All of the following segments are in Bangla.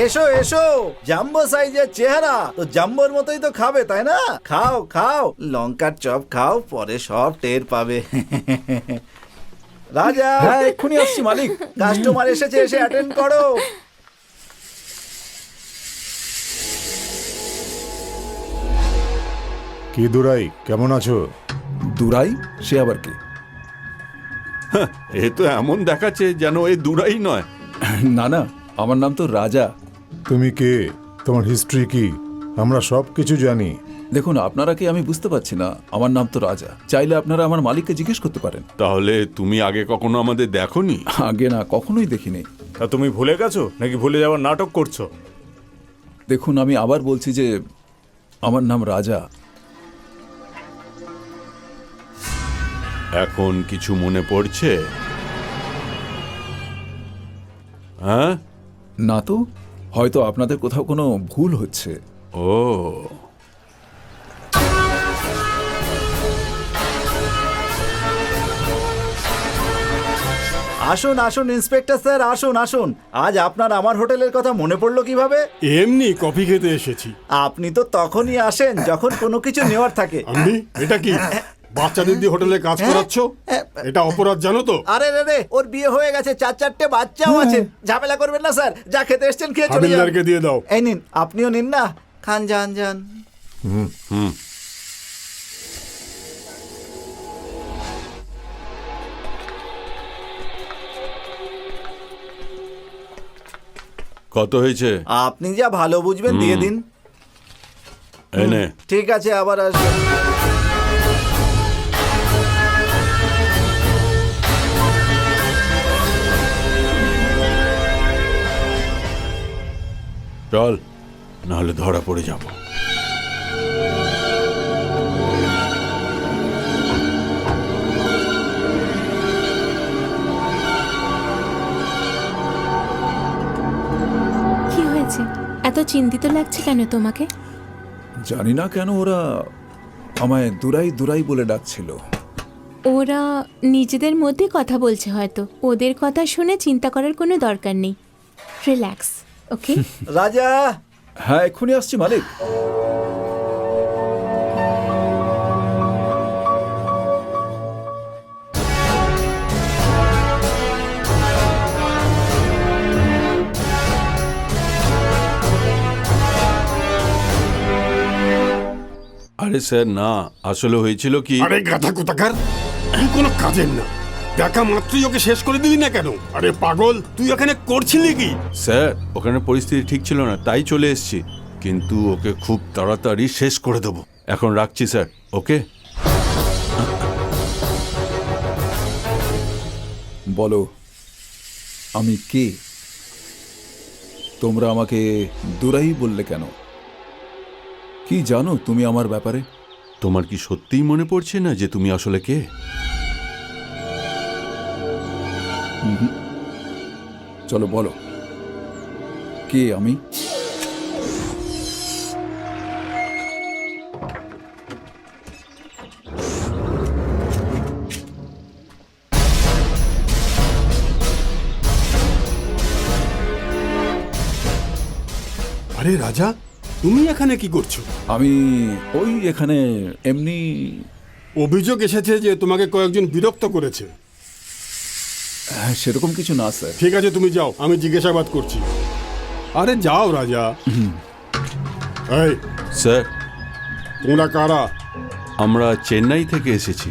এসো এসো, জাম্বো সাইজের চেহারা তো জাম্বোর মতোই তো খাবে তাই না? খাও খাও, লঙ্কার চপ খাও, পরে সব টের পাবে। রাজা, হ্যাঁ এক্ষুনি আসছি মালিক। কাস্টমার এসেছে, এসে অ্যাটেন্ড করো। কি দুরাই, কেমন আছো? দুরাই? সে আবার কি? এ তো এমন দেখাচ্ছে যেন এ দুরাই নয়। না না, আমার নাম তো রাজা। তুমি কে? তোমার হিস্ট্রি কি? আমরা সব কিছু জানি। দেখুন, আপনারা কি আমি বুঝতে পারছি না। আমার নাম তো রাজা, চাইলে আপনারা আমার মালিককে জিজ্ঞেস করতে পারেন। তাহলে তুমি আগে কখনো আমাদের দেখোনি? আগে না, কখনোই দেখিনি। তা তুমি ভুলে গেছো নাকি ভুলে যাওয়ার নাটক করছো? দেখুন, আমি আবার বলছি যে আমার নাম রাজা। এখন কিছু মনে পড়ছে? হ্যাঁ? না তো, হয়তো আপনাদের কোথাও কোনো ভুল হচ্ছে। ও, আসুন আসুন ইন্সপেক্টর স্যার, আসুন আসুন। আজ আপনার আমার হোটেলের কথা মনে পড়লো কিভাবে? এমনি কফি খেতে এসেছি। আপনি তো তখনই আসেন যখন কোনো কিছু নেওয়ার থাকে। আমি? এটা কি বাচ্চাদের দিয়ে হোটেলে কাজ করাচ্ছ? এটা অপরাধ জানো তো? আরে রে রে, ওর বিয়ে হয়ে গেছে, 4-4টে বাচ্চাও আছে। ঝামেলা করবেন না স্যার, যা খেতে এসছেন খেয়ে চলে যান। হাবিলদারকে দিয়ে দাও। এই নিন, আপনিও নিন না, খান, যান যান। কত হয়েছে? আপনি যা ভালো বুঝবেন দিয়ে দিন। এনে ঠিক আছে, আবার আসবেন। চল, নাহলে ধরা পড়ে যাব। কি হয়েছে? এত চিন্তিত লাগছে কেন তোমাকে? জানি না কেন ওরা আমায় দুরাই দুরাই বলে ডাকছিল। ওরা নিজেদের মধ্যে কথা বলছে হয়তো। ওদের কথা শুনে চিন্তা করার কোনো দরকার নেই। রিল্যাক্স, ওকে? রাজা, হ্যাঁ এক্ষুনি আসছি মালিক। আরে স্যার না, আসলে হয়েছিল কি, আরে গাধা কোথাকার, তুই কোনো কাজের না। দেখা মাত্রই ওকে শেষ করে দিলি না কেন? আরে পাগল, তুই এখানে করছিলি কি? স্যার ওখানে পরিস্থিতি ঠিক ছিল না, তাই চলে এসেছি। কিন্তু ওকে খুব তাড়াতাড়ি শেষ করে দেবো। এখন রাখছি স্যার, ওকে? বলো, আমি কে? তোমরা আমাকে দুরাই বললে কেন? কি জানো তুমি আমার ব্যাপারে? তোমার কি সত্যিই মনে পড়ছে না যে তুমি আসলে কে? চলো বলো, কে আমি? আরে রাজা, তুমি এখানে কি করছো? আমি ওই এখানে এমনি। অভিযোগ এসেছে যে তোমাকে কয়েকজন বিরক্ত করেছে। সেরকম কিছু না স্যার। ঠিক আছে, তুমি যাও, আমি জিজ্ঞাসাবাদ করছি। আরে যাও রাজা। এই, স্যার তোমরা কারা? আমরা চেন্নাই থেকে এসেছি।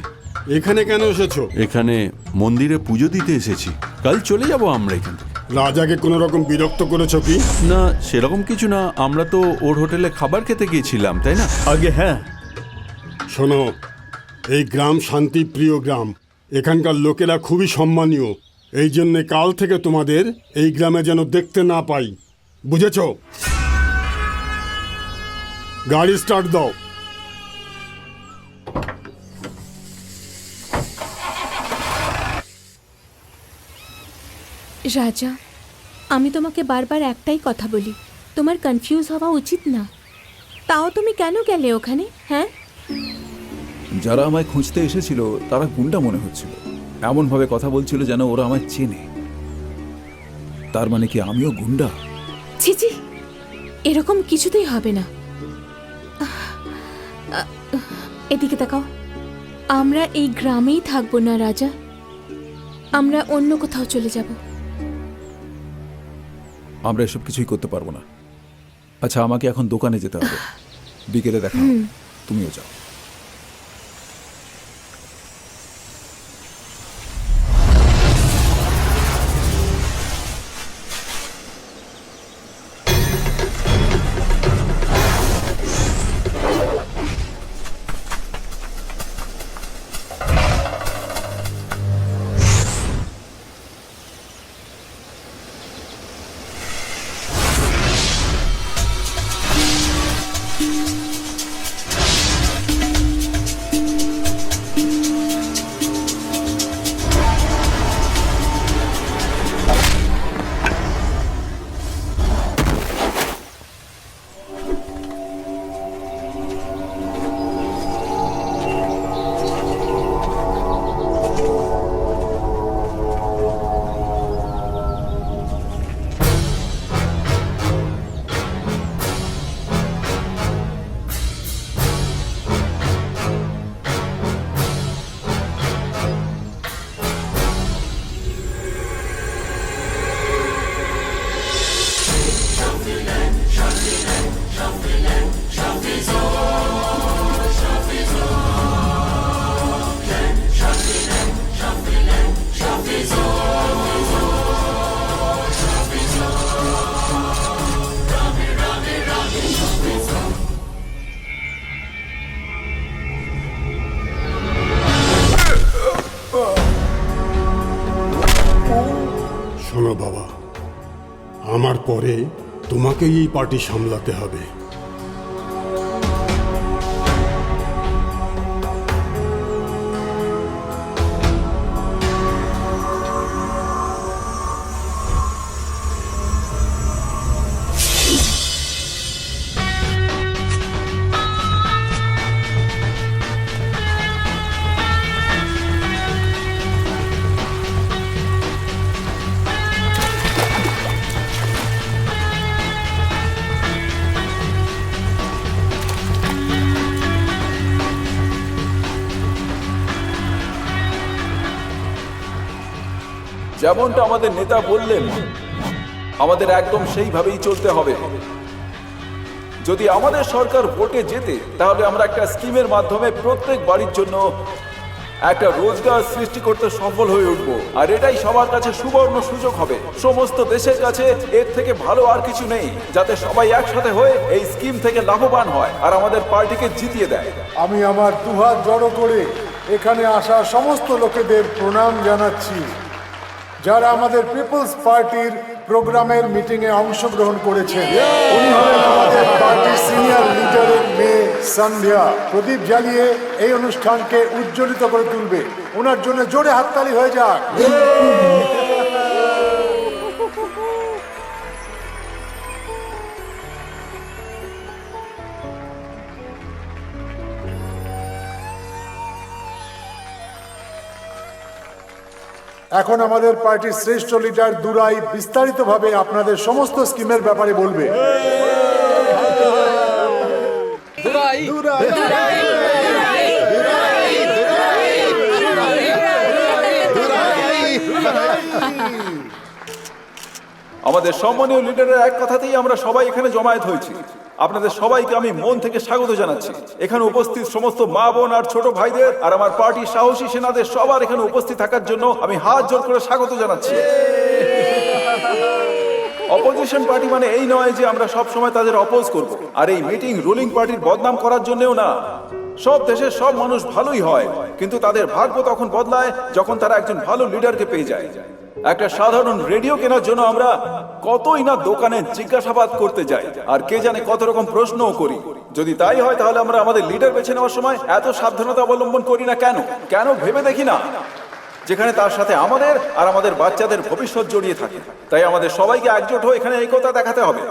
এখানে কেন এসেছো? এখানে মন্দিরে পুজো দিতে এসেছি, কাল চলে যাব আমরা এখান থেকে। রাজাকে কোনো রকম বিরক্ত করেছো কি? না সেরকম কিছু না, আমরা তো ওর হোটেলে খাবার খেতে গিয়েছিলাম, তাই না? আগে হ্যাঁ। শোনো, এই গ্রাম শান্তিপ্রিয় গ্রাম। এখানকার লোকেরা খুবই সম্মানীয়। এই জন্যে কাল থেকে তোমাদের এই গ্রামে যেন দেখতে না পাই, বুঝেছো? গাড়ি স্টার্ট দাও। রাজা, আমি তোমাকে বারবার একটাই কথা বলি, তোমার কনফিউজ হওয়া উচিত না। তাও তুমি কেন গেলে ওখানে? হ্যাঁ, যারা আমায় খুঁজতে এসেছিল তারা গুন্ডা মনে হচ্ছিল। এমনভাবে কথা বলছিল যেন ওরা আমায় চেনে। তার মানে কি আমিও গুন্ডা? ছি ছি, এরকম কিছুতেই হবে না। এদিকে তাকাও। আমরা এই গ্রামেই থাকবো না রাজা, আমরা অন্য কোথাও চলে যাব। আমরা এসব কিছুই করতে পারবো না। আচ্ছা, আমাকে এখন দোকানে যেতে হবে, বিকেলে দেখা হবে। তুমিও যাও। শোনো বাবা, আমার পরে তোমাকেই এই পার্টি সামলাতে হবে। যেমনটা আমাদের নেতা বললেন, আমাদের একদম সেইভাবেই চলতে হবে। যদি আমাদের সরকার ভোটে জেতে, তাহলে আমরা একটা স্কিমের মাধ্যমে প্রত্যেক বাড়ির জন্য একটা রোজগার সৃষ্টি করতে সফল হয়ে উঠবো। আর এটাই সবার কাছে সুবর্ণ সুযোগ হবে। সমস্ত দেশের কাছে এর থেকে ভালো আর কিছু নেই, যাতে সবাই একসাথে হয়ে এই স্কিম থেকে লাভবান হয় আর আমাদের পার্টিকে জিতিয়ে দেয়। আমি আমার দুহাত জড়ো করে এখানে আসা সমস্ত লোকেদের প্রণাম জানাচ্ছি, যারা আমাদের পিপলস পার্টির প্রোগ্রামের মিটিংয়ে অংশগ্রহণ করেছেন। উনি হলেন আমাদের পার্টির সিনিয়র লিডারের মেয়ে সন্ধ্যা। প্রদীপ জ্বালিয়ে এই অনুষ্ঠানকে উজ্জ্বলিত করে তুলবে। ওনার জন্য জোরে হাততালি হয়ে যাক। এখন আমাদের পার্টির শ্রেষ্ঠ লিডার দুরাই বিস্তারিতভাবে আপনাদের সমস্ত স্কিমের ব্যাপারে বলবে। আমাদের সম্মানীয় লিডারের এক কথাতেই আমরা সবাই এখানে জমায়েত হয়েছি। আপনাদের সবাইকে আমি মন থেকে স্বাগত জানাচ্ছি। এখানে উপস্থিত সমস্ত মা বোন আর ছোট ভাইদের আর আমার পার্টির সাহসী সেনাদের সবার এখানে উপস্থিত থাকার জন্য আমি হাত জোর করে স্বাগত জানাচ্ছি। অপোজিশন পার্টি মানে এই নয় যে আমরা সব সময় তাদের অপোজ করব। আর এই মিটিং রুলিং পার্টির বদনাম করার জন্যও না। সব দেশের সব মানুষ ভালোই হয়, কিন্তু তাদের ভাগ্য তখন বদলায় যখন তারা একজন ভালো লিডারকে পেয়ে যায়। একটা সাধারণ রেডিও কেনার জন্য আমরা কতই না দোকানে জিজ্ঞাসাবাদ করতে যাই, আর কে জানে কত রকম প্রশ্নও করি। যদি তাই হয়, তাহলে আমরা আমাদের লিডার বেছে নেওয়ার সময় এত সাবধানতা অবলম্বন করি না কেন? কেন ভেবে দেখি না, যেখানে তার সাথে আমাদের আর আমাদের বাচ্চাদের ভবিষ্যৎ জড়িয়ে থাকে। তাই আমাদের সবাইকে একজোট হয়ে এখানে একতা দেখাতে হবে।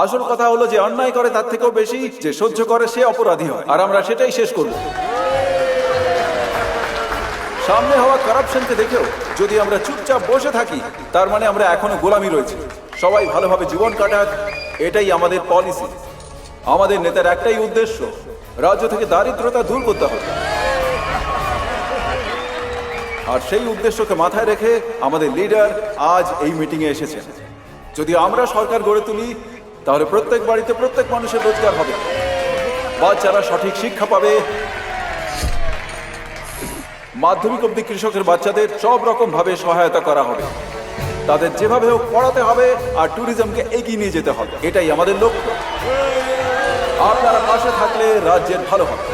আসল কথা হলো যে অন্যায় করে তার থেকেও বেশি যে সহ্য করে সে অপরাধী হয়, আর আমরা সেটাই শেষ করব। সামনে হওয়া কারাপশনকে দেখেও যদি আমরা চুপচাপ বসে থাকি, তার মানে আমরা এখনো গোলামি রয়েছে। সবাই ভালোভাবে জীবন কাটাক, এটাই আমাদের পলিসি। আমাদের নেতার একটাই উদ্দেশ্য, রাজ্য থেকে দারিদ্রতা দূর করতে হবে। আর সেই উদ্দেশ্যকে মাথায় রেখে আমাদের লিডার আজ এই মিটিংয়ে এসেছেন। যদি আমরা সরকার গড়ে তুলি, তাহলে প্রত্যেক বাড়িতে প্রত্যেক মানুষের রোজগার হবে, বাচ্চারা সঠিক শিক্ষা পাবে, মাধ্যমিক অবধি কৃষকের বাচ্চাদের সব রকম ভাবে সহায়তা করা হবে, তাদের যেভাবে হোক পড়াতে হবে, আর ট্যুরিজমকে এগিয়ে নিয়ে যেতে হবে। এটাই আমাদের লক্ষ্য। আপনারা পাশে থাকলে রাজ্যের ভালো হবে।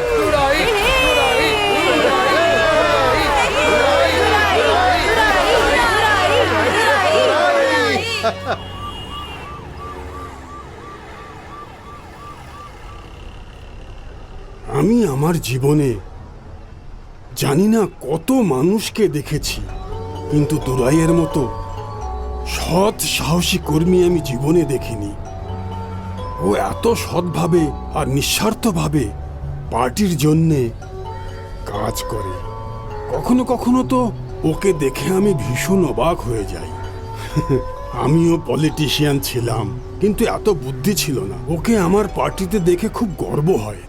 আমি আমার জীবনে জানি না কত মানুষকে দেখেছি, কিন্তু দুরাইয়ের মতো সৎ সাহসী কর্মী আমি জীবনে দেখিনি। ও এত সৎভাবে আর নিঃস্বার্থভাবে পার্টির জন্যে কাজ করে। কখনো কখনো তো ওকে দেখে আমি ভীষণ অবাক হয়ে যাই। আমিও পলিটিশিয়ান ছিলাম, কিন্তু এত বুদ্ধি ছিল না। ওকে আমার পার্টিতে দেখে খুব গর্ব হয়।